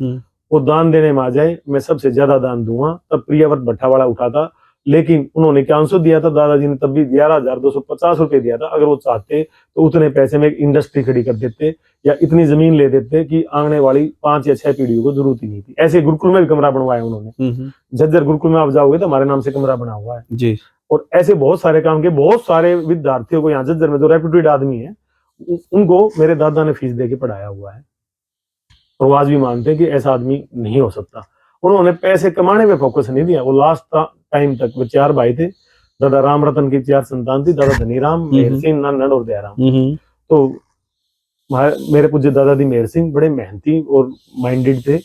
वो दान देने में आ जाए, मैं सबसे ज्यादा दान दूंगा। तब प्रियव्रत भट्टावाला उठा था, लेकिन उन्होंने 500 दिया था, दादाजी ने तब भी 11,250 रुपए दिया था। अगर वो चाहते तो उतने पैसे में एक इंडस्ट्री खड़ी कर देते, या इतनी जमीन ले देते कि आने वाली 5 या 6 पीढ़ियों को जरूरत ही नहीं थी। ऐसे गुरुकुल में भी कमरा बनवाया उन्होंने। झज्जर गुरुकुल में आप जाओगे तो हमारे नाम से कमरा बना हुआ है जी। और ऐसे बहुत सारे काम के, बहुत सारे विद्यार्थियों को यहाँ झज्जर में जो रेप्यूटेड आदमी है उनको मेरे दादा ने फीस दे के पढ़ाया हुआ है, और वो आज भी मानते हैं कि ऐसा आदमी नहीं हो सकता। उन्होंने पैसे कमाने पे फोकस नहीं दिया। वो लास्ट टाइम तक, वो 4 भाई थे, दादा राम रतन की 4 संतान थी, दादा धनीराम, मेहर सिंह, नंद और दयाराम। तो मेरे पूज्य दादाजी मेहर सिंह बड़े मेहनती और माइंडेड थे,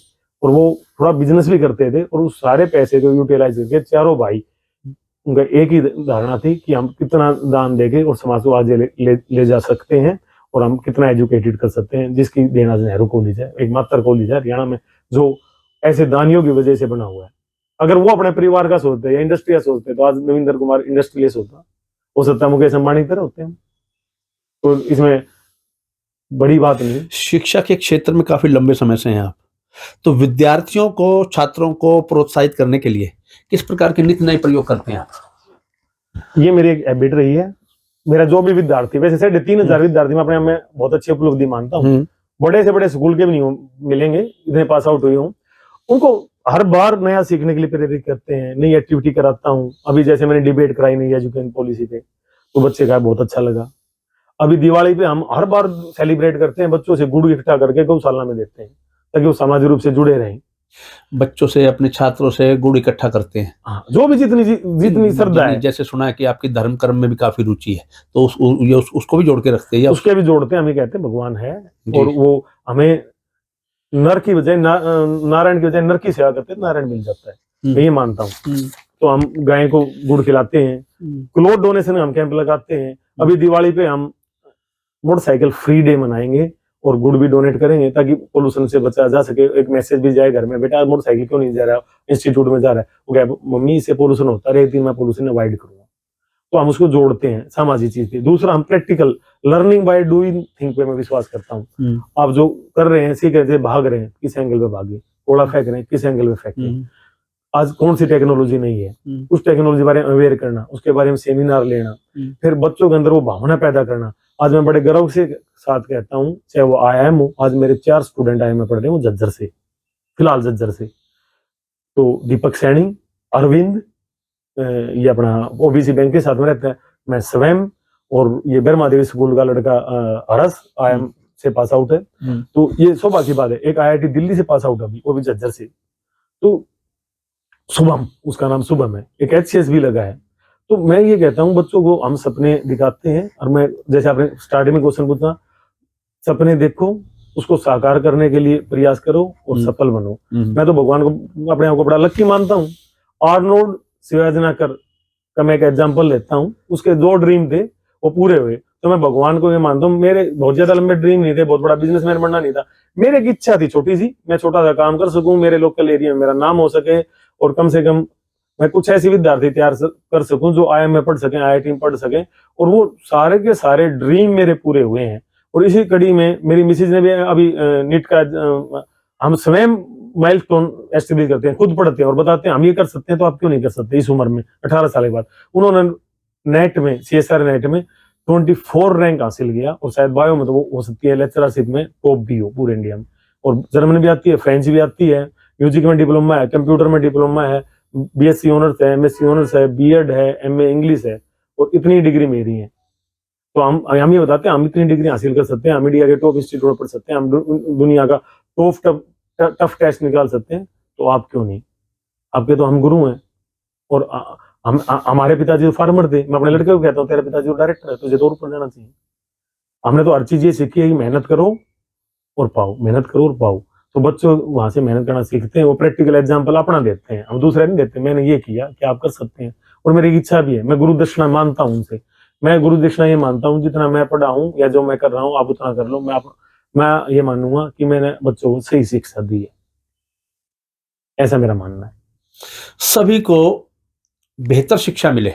और वो थोड़ा बिजनेस भी करते थे, और उस सारे पैसे को यूटिलाइज करके चारों भाई, उनका एक ही धारणा थी कि हम कितना दान देके और समाज को आगे ले जा सकते हैं, और हम कितना एजुकेटेड कर सकते हैं, जिसकी देन आज नेहरू कॉलेज है, एकमात्र कॉलेज है हरियाणा में जो ऐसे दानियों की वजह से बना हुआ है। अगर वो अपने परिवार का सोचते या इंडस्ट्री का सोचते तो आज नविंदर कुमार इंडस्ट्रियलिस्ट होता, हो सकता है मुकेश अंबानी तरह होते हैं। तो इसमें बड़ी बात नहीं। शिक्षा के क्षेत्र में काफी लंबे समय से हैं आप, तो विद्यार्थियों को, छात्रों को प्रोत्साहित करने के लिए किस प्रकार के नित्य नए प्रयोग करते हैं आप? ये मेरी एक हैबिट रही है। मेरा जो भी विद्यार्थी, वैसे 3,500 विद्यार्थी मैं अपने आप में बहुत अच्छी उपलब्धि मानता हूँ। बड़े से बड़े स्कूल के भी नहीं मिलेंगे इतने पास आउट हुए हूँ। उनको हर बार नया सीखने के लिए प्रेरित करते हैं, नई एक्टिविटी कराता हूँ। अभी जैसे मैंने डिबेट कराई नई एजुकेशन पॉलिसी पे, तो बच्चे का बहुत अच्छा लगा। अभी दिवाली पे हम हर बार सेलिब्रेट करते हैं, बच्चों से गुड़ इकट्ठा करके गौशाला में देते हैं ताकि वो सामाजिक रूप से जुड़े रहें। बच्चों से, अपने छात्रों से गुड़ इकट्ठा करते हैं। हाँ, जो भी जितनी श्रद्धा है। जैसे सुना है कि आपकी धर्म कर्म में भी काफी रुचि है, तो उसको भी जोड़ के रखते हैं? उसके भी जोड़ते हैं। हम ये कहते हैं भगवान है, और वो हमें नर की बजाय नारायण की बजाय नर की सेवा करते हैं, नारायण मिल जाता है, मैं ये मानता हूँ। तो हम गाय को गुड़ खिलाते हैं, क्लोथ डोनेशन हम कैंप लगाते हैं। अभी दिवाली पे हम मोटरसाइकिल फ्री डे मनाएंगे और गुड़ भी डोनेट करेंगे ताकि पोल्यूशन से बचा जा सके। एक मैसेज भी जाए घर में, बेटा मोटरसाइकिल क्यों नहीं जा रहा, इंस्टीट्यूट में जा रहा है, वो क्या मम्मी इससे पोल्यूशन होता है, एक दिन मैं पोल्यूशन अवॉइड करूंगा। तो हम उसको जोड़ते हैं सामाजिक चीज पे। दूसरा, हम practical learning by doing thing पे मैं विश्वास करता हूँ। आप जो कर रहे हैं, सीख रहे हैं, भाग रहे हैं, किस एंगल पे भागे, कोड़ा फेंक रहे हैं, किस एंगल पे फेंके, आज कौन सी टेक्नोलॉजी नहीं है, उस टेक्नोलॉजी के बारे में अवेयर करना, उसके बारे में सेमिनार लेना, फिर बच्चों के अंदर वो भावना पैदा करना। आज मैं बड़े गर्व से साथ कहता हूँ, चाहे वो IIM हो, आज मेरे 4 स्टूडेंट IIM में पढ़ रहे हैं, वो झज्जर से, फिलहाल झज्जर से। तो दीपक सैनी, अरविंद, ये अपना OBC बैंक के साथ में रहता है, मैं स्वयं, और ये ब्रह्मा देवी स्कूल का लड़का हरस IIM से पास आउट है। तो ये सौभाग्य की बात है। एक IIT दिल्ली से पास आउट अभी, वो भी झज्जर से। तो शुभम, उसका नाम शुभम है, एक HCS भी लगा है। तो मैं ये कहता हूँ बच्चों को हम सपने दिखाते हैं, और मैं जैसे आपने स्टार्टिंग में क्वेश्चन पूछा, सपने देखो, उसको साकार करने के लिए प्रयास करो और सफल बनो। मैं तो भगवान को, अपने आप को बड़ा लक्की मानता हूँ। आर्नोल्ड शिवाजीनगर का मैं एक एग्जांपल लेता हूँ, उसके 2 ड्रीम थे, वो पूरे हुए। तो मैं भगवान को ये मानता हूँ, मेरे बहुत ज्यादा लंबे ड्रीम नहीं थे, बहुत बड़ा बिजनेसमैन बनना नहीं था। मेरे एक इच्छा थी छोटी सी, मैं छोटा सा काम कर सकूं, मेरे लोकल एरिया में मेरा नाम हो सके, और कम से कम मैं कुछ ऐसे विद्यार्थी तैयार कर सकूं जो IIM में पढ़ सके, IIT में पढ़ सके। और वो सारे के सारे ड्रीम मेरे पूरे हुए हैं। और इसी कड़ी में मेरी मिसेज ने भी अभी नीट का हम स्वयं माइलस्टोन एस्टेब्लिश करते हैं, खुद पढ़ते हैं और बताते हैं हम ये कर सकते हैं तो आप क्यों नहीं कर सकते इस उम्र में, 18 साल के बाद। उन्होंने नेट में, CSR नेट में 24 रैंक हासिल किया, और शायद बायो में तो वो हो सकती है लेक्चरशिप में टॉप भी हो पूरे इंडिया में। और जर्मन भी आती है, फ्रेंच भी आती है, म्यूजिक में डिप्लोमा है, कंप्यूटर में डिप्लोमा है, BSc ऑनर्स है, MSc ऑनर्स है, B.Ed है, MA इंग्लिश है, और इतनी डिग्री मेरी है। तो हम ये बताते हैं हम इतनी डिग्री हासिल कर सकते हैं, हम इंडिया के टॉप इंस्टीट्यूट में पढ़ सकते हैं, हम दुनिया का टफ टेस्ट निकाल सकते हैं, तो आप क्यों नहीं? आपके तो हम गुरु हैं। और हमारे पिताजी तो फार्मर थे। मैं अपने लड़के को कहता हूँ तेरे पिताजी तो डायरेक्टर है, तुझे तो ऊपर जाना चाहिए। हमने तो हर चीज ये सीखी है कि मेहनत करो और पाओ, मेहनत करो और पाओ। तो बच्चों वहां से मेहनत करना सीखते हैं, वो प्रैक्टिकल एग्जाम्पल अपना देते हैं, हम दूसरे नहीं देते। मैंने ये किया कि आप कर सकते हैं, और मेरी इच्छा भी है। मैं गुरु दक्षिणा मानता हूँ उनसे, मैं गुरु दक्षिणा ये मानता हूँ जितना मैं पढ़ा हूँ या जो मैं कर रहा हूँ आप उतना कर लो। मैं ये मानूंगा कि मैंने बच्चों को सही शिक्षा दी है, ऐसा मेरा मानना है। सभी को बेहतर शिक्षा मिले,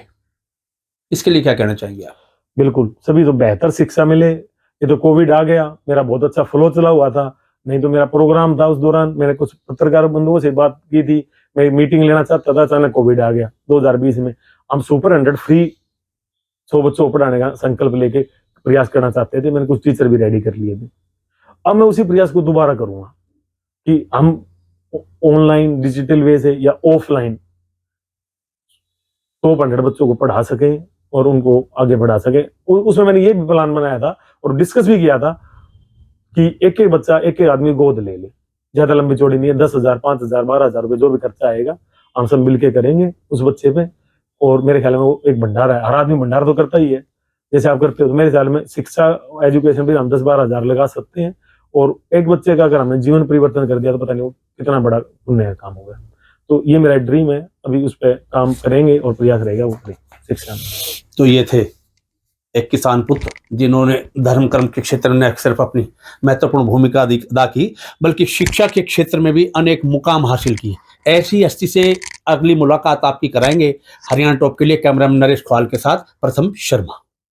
इसके लिए क्या कहना चाहेंगे आप? बिल्कुल, सभी को बेहतर शिक्षा मिले। ये तो कोविड आ गया, मेरा बहुत अच्छा फ्लो चला हुआ था, नहीं तो मेरा प्रोग्राम था उस दौरान। मैंने कुछ पत्रकार बंधुओं से बात की थी, मैं मीटिंग लेना चाहता था, अचानक कोविड आ गया 2020 में। हम सुपर 100 फ्री 100 बच्चों को पढ़ाने का संकल्प लेके प्रयास करना चाहते थे। मैंने कुछ टीचर भी रेडी कर लिए थे। अब मैं उसी प्रयास को दोबारा करूंगा कि हम ऑनलाइन डिजिटल वे से या ऑफलाइन टॉप 100 बच्चों को पढ़ा सके और उनको आगे बढ़ा सके। उसमें मैंने ये भी प्लान बनाया था और डिस्कस भी किया था कि एक एक बच्चा, एक एक आदमी गोद ले ले, ज्यादा लंबी चौड़ी नहीं है, 10,000, 5,000, 12,000 रुपए जो भी खर्चा आएगा हम सब मिलके करेंगे उस बच्चे पे। और मेरे ख्याल में वो एक भंडारा है, हर आदमी भंडारा तो करता ही है जैसे आप करते हो। तो मेरे ख्याल में शिक्षा एजुकेशन पे हम 10-12 हजार लगा सकते हैं, और एक बच्चे का अगर हमने जीवन परिवर्तन कर दिया तो पता नहीं वो कितना बड़ा पुण्य का काम होगा। तो ये मेरा ड्रीम है, अभी उस पर काम करेंगे और प्रयास रहेगा वो शिक्षा में। तो ये थे एक किसान पुत्र जिन्होंने धर्म कर्म के क्षेत्र में सिर्फ अपनी महत्वपूर्ण भूमिका अदा की, बल्कि शिक्षा के क्षेत्र में भी अनेक मुकाम हासिल किए। ऐसी हस्ती से अगली मुलाकात आपकी कराएंगे। हरियाणा टॉप के लिए कैमरामैन नरेश ख्वाल के साथ प्रथम शर्मा।